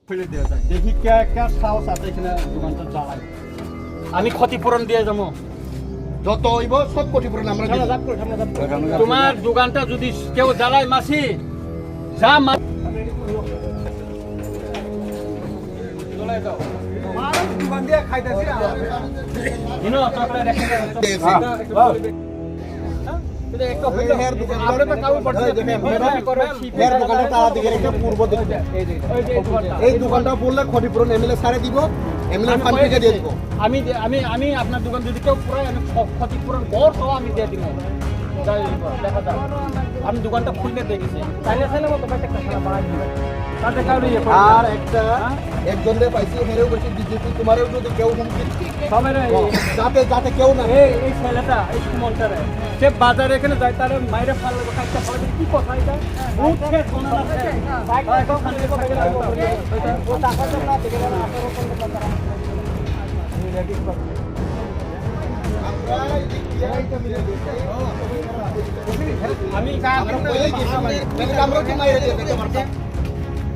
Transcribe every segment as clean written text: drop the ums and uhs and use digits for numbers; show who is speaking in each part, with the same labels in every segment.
Speaker 1: ফেলে দেওয়া যায়। দেখি কে সাহস আছে এখানে দোকানটা জ্বালাই। আমি ক্ষতিপূরণ দিয়ে যাবো,
Speaker 2: যত হইব সব ক্ষতিপূরণ আমরা দিব।
Speaker 1: তোমার দোকানটা যদি কেউ জ্বালায় মাসি যা
Speaker 2: দোকান দিয়ে খাইতেছি এই দোকানটা বললে ক্ষতিপূরণ এমএলএ সারে দিব, এমএলএ ফান্ড থেকে দিয়ে দিব।
Speaker 1: আমি আপনার দোকান যদি কেউ পুরাই আমি ক্ষতিপূরণ বড় সহ আমি দিয়ে দিব। দেখা যাক, আমি দোকানটা খুলতে দেখেছি
Speaker 2: আর একটা একজনের পাইছি হেরেও বেশি বিজেপি তোমারও যদি কেউ হুমকি যাতে যাতে কেউ না
Speaker 1: এই ছেলেটা এই সুমনটারে সে বাজারে এখানে যায় তার মাইরে ফাল খাইতে পারে কি কথা এটা বহুত খেয়ে শোনা আছে ও টাকা জন্য দেখে না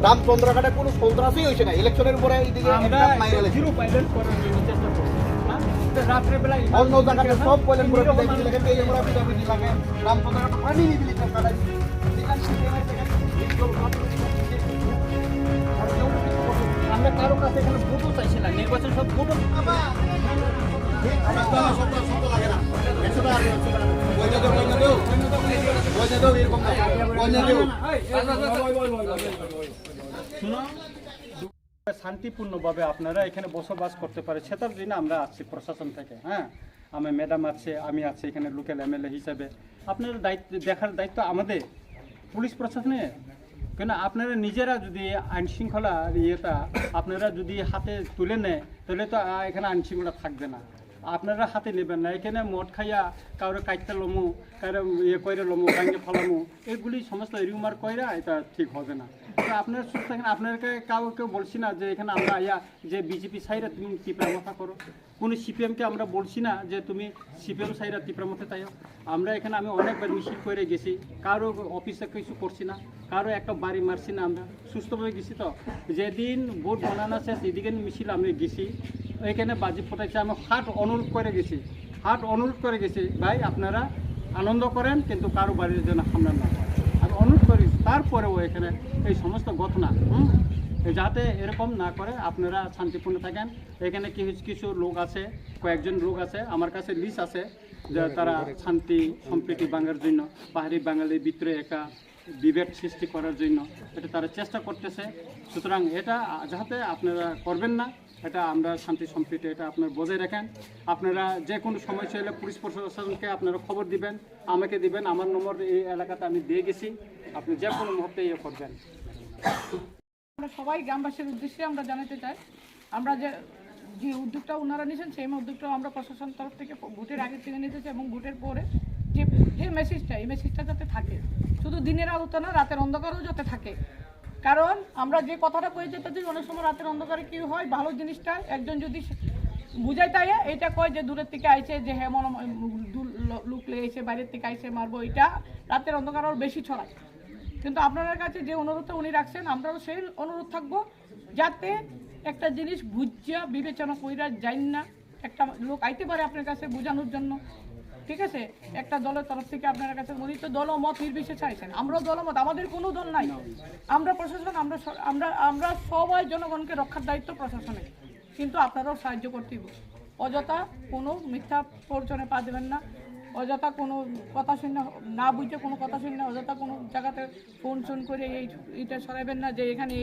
Speaker 2: রামচন্দ্রঘাটে কোনো সন্ত্রাসই হয়েছে না ইলেকশনের উপরে
Speaker 1: রাত্রেবেলা
Speaker 2: অন্য জায়গাতে সব বলেন রামচন্দ্রঘাট পানি নিবি
Speaker 1: আমরা কারো কাছে এখানে ভোটও চাইছি না, নির্বাচন সব ভোটও শান্তিপূর্ণভাবে আপনারা এখানে বসবাস করতে পারে সেটার জন্য আমরা আছি প্রশাসন থেকে। হ্যাঁ, আমি ম্যাডাম আছে, আমি আছি এখানে লোকাল এমএলএ হিসাবে। আপনাদের দায়িত্ব দেখার দায়িত্ব আমাদের পুলিশ প্রশাসনে। কেন আপনারা নিজেরা যদি আইন শৃঙ্খলার ইয়েটা আপনারা যদি হাতে তুলে নেয় তাহলে তো এখানে আইন শৃঙ্খলা থাকবে না। আপনারা হাতে নেবেন না, এখানে মদ খাইয়া কারো কাইতে লমু কারো ইয়ে করে লমু ভাঙে ফলামু এগুলি সমস্ত রিউমার কইরা এটা ঠিক হবে না। তো আপনারা সুস্থ থাকেন, আপনাদেরকে কেউ বলছি না যে এখানে আমরা আয়া যে বিজেপি সাইরা তুমি টিপের মাথা করো, কোনো সিপিএমকে আমরা বলছি না যে তুমি সিপিএম সাইরা টিপের মধ্যে তাই। আমরা এখানে আমি অনেকবার মিছিল করে গেছি, কারো অফিসে কিছু করছি না, কারো একটা বাড়ি মারছি না, আমরা সুস্থভাবে গেছি। তো যেদিন ভোট বানানো শেষ এদিকে মিছিল আমি গেছি, এখানে বাজি ফোটাইছে, আমি হাট অনুরোধ করে গেছি ভাই আপনারা আনন্দ করেন কিন্তু কারো বাড়ির জন্য হামলা না হয়, আমি অনুরোধ করি। তারপরেও এখানে এই সমস্ত ঘটনা যাতে এরকম না করে আপনারা শান্তিপূর্ণ থাকেন। এখানে কিছু লোক আছে, কয়েকজন লোক আছে, আমার কাছে লিস্ট আছে যে তারা শান্তি সম্প্রীতি ভাঙার জন্য পাহাড়ি বাঙালির ভিতরে একটা বিভেদ সৃষ্টি করার জন্য এটা তারা চেষ্টা করতেছে। সুতরাং এটা যাতে আপনারা করবেন না, এটা আমরা শান্তি সম্প্রীতি এটা আপনারা বজায় রাখেন। আপনারা যে কোনো সমস্যা হলে পুলিশ প্রশাসনকে আপনারা খবর দিবেন, আমাকে দিবেন, আমার নম্বর এই এলাকাতে আমি দিয়ে গেছি, আপনি যে কোনো মুহূর্তে ইয়ে করবেন।
Speaker 3: আমরা সবাই গ্রামবাসীর উদ্দেশ্যে আমরা জানাতে চাই, আমরা যে উদ্যোগটা ওনারা নিয়েছেন সেই উদ্যোগটাও আমরা প্রশাসন তরফ থেকে ভোটের আগে থেকে নিতেছি এবং ভোটের পরে যে মেসেজটা এই মেসেজটা যাতে থাকে, শুধু দিনের আলোতে না রাতের অন্ধকারেও যাতে থাকে। কারণ আমরা যে কথাটা কয়ে যেতে চাই অনেক সময় রাতের অন্ধকারে কি হয়, ভালো জিনিসটা একজন যদি বুঝাই তাই এটা কয় যে দূরের থেকে আইছে যে হ্যাঁ লুক লেগেছে বাইরের থেকে আইসে মারবো, এটা রাতের অন্ধকার আরও বেশি ছড়ায়। কিন্তু আপনাদের কাছে যে অনুরোধটা উনি রাখছেন আমরাও সেই অনুরোধ থাকবো যাতে একটা জিনিস বুঝিয়া বিবেচনা কইরা যাই না, একটা লোক আইতে পারে আপনার কাছে বোঝানোর জন্য, ঠিক আছে, একটা দলের তরফ থেকে আপনার কাছে উনি তো দলমত নির্বিশেষে চাইছেন, আমরাও দলমত, আমাদের কোনো দল নাই, আমরা প্রশাসন, আমরা সবাই জনগণকে রক্ষার দায়িত্ব প্রশাসনের, কিন্তু আপনারাও সাহায্য করতে হবে। অযথা কোনো মিথ্যা প্ররোচনে পা দেবেন না, অযথা কোনো কথা শুনে না বুঝে কোনো কথা শুনে অযথা কোনো জায়গাতে ফোন করে এইটা সরাইবেন না যে এখানে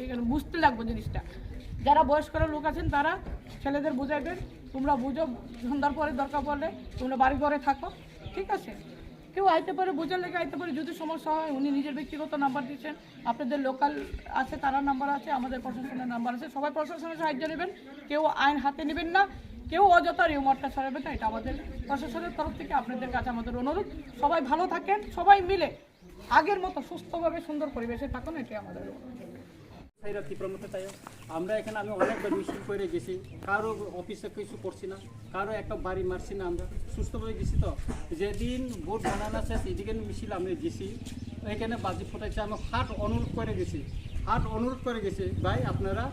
Speaker 3: এখানে বুঝতে লাগবে জিনিসটা। যারা বয়স্ক লোক আছেন তারা ছেলেদের বুঝাইবেন, তোমরা বুঝো, সন্ধ্যার পরে দরকার পড়লে তোমরা বাড়ি ঘরে থাকো, ঠিক আছে। কেউ আইতে পারে, বোঝার লেগে আইতে পারে, যদি সমস্যা হয় উনি নিজের ব্যক্তিগত নাম্বার দিচ্ছেন, আপনাদের লোকাল আছে তারা নাম্বার আছে, আমাদের প্রশাসনের নাম্বার আছে, সবাই প্রশাসনের সাহায্য নেবেন, কেউ আইন হাতে নেবেন না, কেউ অযথা রিউমারটা ছড়াবেন না, এটা আমাদের প্রশাসনের তরফ থেকে আপনাদের কাছে আমাদের অনুরোধ। সবাই ভালো থাকেন, সবাই মিলে আগের মতো সুস্থভাবে সুন্দর পরিবেশে থাকুন, এটাই আমাদের
Speaker 1: আমরা এখানে আমি অনেকবার মিছিল করে গেছি, কারো অফিসে কিছু করছি না, কারো একটা বাড়ি মারছি না, আমরা সুস্থভাবে গেছি। তো যেদিন ভোট বানানো শেষ এদিকে মিছিল আমি গেছি, এখানে বাজি ফোটাইছে, আমি হাট অনুরোধ করে গেছি, আর অনুরোধ করে গেছি ভাই আপনারা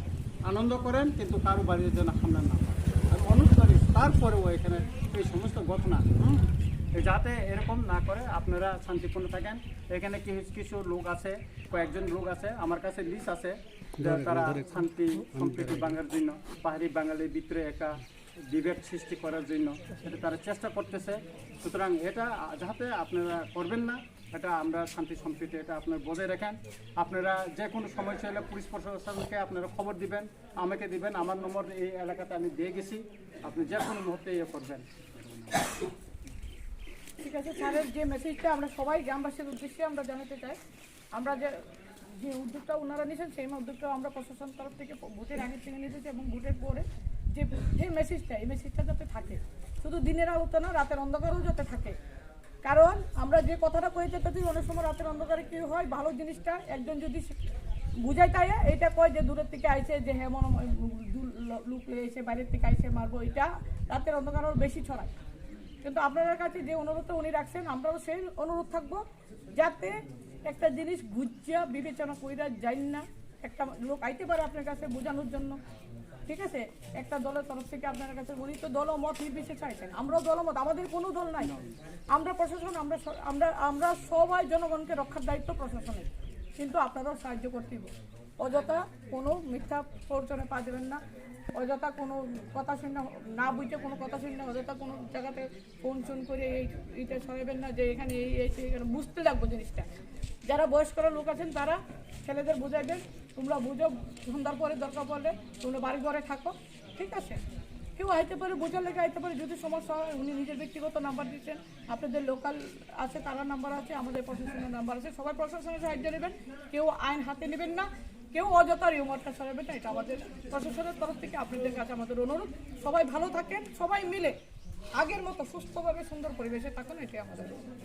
Speaker 1: আনন্দ করেন কিন্তু কারো বাড়ির জন্য হামলা না হয়। আর অনুরোধ করি তারপরেও এখানে এই সমস্ত ঘটনা যাতে এরকম না করে আপনারা শান্তিপূর্ণ থাকেন। এখানে কিছু লোক আছে, কয়েকজন লোক আছে, আমার কাছে লিস্ট আছে, তারা শান্তি সম্প্রীতি ভাঙার জন্য, পাহাড়ি বাঙালির ভিতরে একটা বিভেদ সৃষ্টি করার জন্য এটা তারা চেষ্টা করতেছে। সুতরাং এটা যাতে আপনারা করবেন না, এটা আমরা শান্তি সম্প্রীতি এটা আপনারা বজায় রাখেন। আপনারা যে কোনো সময় চাইলে পুলিশ প্রশাসনকে আপনারা খবর দিবেন, আমাকে দিবেন, আমার নম্বর এই এলাকাতে আমি দিয়ে গেছি, আপনি যে কোনো মুহূর্তে ইয়ে করবেন।
Speaker 3: ঠিক আছে, স্যারের যে মেসেজটা আমরা সবাই গ্রামবাসীর উদ্দেশ্যে আমরা জানাতে চাই, আমরা যে উদ্যোগটা ওনারা নিয়েছেন সেই উদ্যোগটা আমরা প্রশাসন তরফ থেকে ভোটের আগের থেকে নিতেছি এবং ভোটের পরে যে মেসেজটা এই মেসেজটা যাতে থাকে, শুধু দিনের আলোতে না রাতের অন্ধকারেও যাতে থাকে। কারণ আমরা যে কথাটা কয়ে যেতেছি অনেক সময় রাতের অন্ধকারে কী হয়, ভালো জিনিসটা একজন যদি বুঝাই তাই এটা কয় যে দূরের থেকে আইসে যে হ্যাঁ মনে লুক এসে বাইরের থেকে আইসে মারবো, এটা রাতের অন্ধকার আরও বেশি ছড়ায়। কিন্তু আপনাদের কাছে যে অনুরোধটা উনি রাখছেন আমরাও সেই অনুরোধ থাকবো যাতে একটা জিনিস গুজ্জা বিবেচনা কইরা যাই না। একটা লোক আইতে পারে আপনার কাছে বোঝানোর জন্য, ঠিক আছে, একটা দলের তরফ থেকে আপনার কাছে উনি তো দলমত নির্বিশেষে চাইছেন, আমরাও দলমত, আমাদের কোনো দল নাই, আমরা প্রশাসন, আমরা সবাই জনগণকে রক্ষার দায়িত্ব প্রশাসনের, কিন্তু আপনারাও সাহায্য করতেই হবে। অযথা কোনো মিথ্যা প্ররোচনে পা দেবেন না, অযথা কোনো কথা শুনে না বুঝে কোনো কথা শুনে অযথা কোনো জায়গাতে ফোন করে এইটা সরাবেন না যে এখানে এখানে বুঝতে লাগবো জিনিসটা। যারা বয়স্করা লোক আছেন তারা ছেলেদের বুঝাইবেন, তোমরা বুঝো, সন্ধ্যার পরে দরকার পড়লে তোমরা বাড়ি ঘরে থাকো, ঠিক আছে। কেউ আইতে পারে, বোঝার লেগে আইতে পারে, যদি সমস্যা হয় উনি নিজের ব্যক্তিগত নাম্বার দিচ্ছেন, আপনাদের লোকাল আছে তারা নাম্বার আছে, আমাদের প্রশাসনের নাম্বার আছে, সবাই প্রশাসনের সাহায্য নেবেন, কেউ আইন হাতে নেবেন না, কেউ অযথা রিউমারটা সরাবেন না, এটা আমাদের প্রশাসনের তরফ থেকে আপনাদের কাছে আমাদের অনুরোধ। সবাই ভালো থাকেন, সবাই মিলে আগের মতো সুস্থভাবে সুন্দর পরিবেশে থাকুন, এটাই আমাদের অনুরোধ।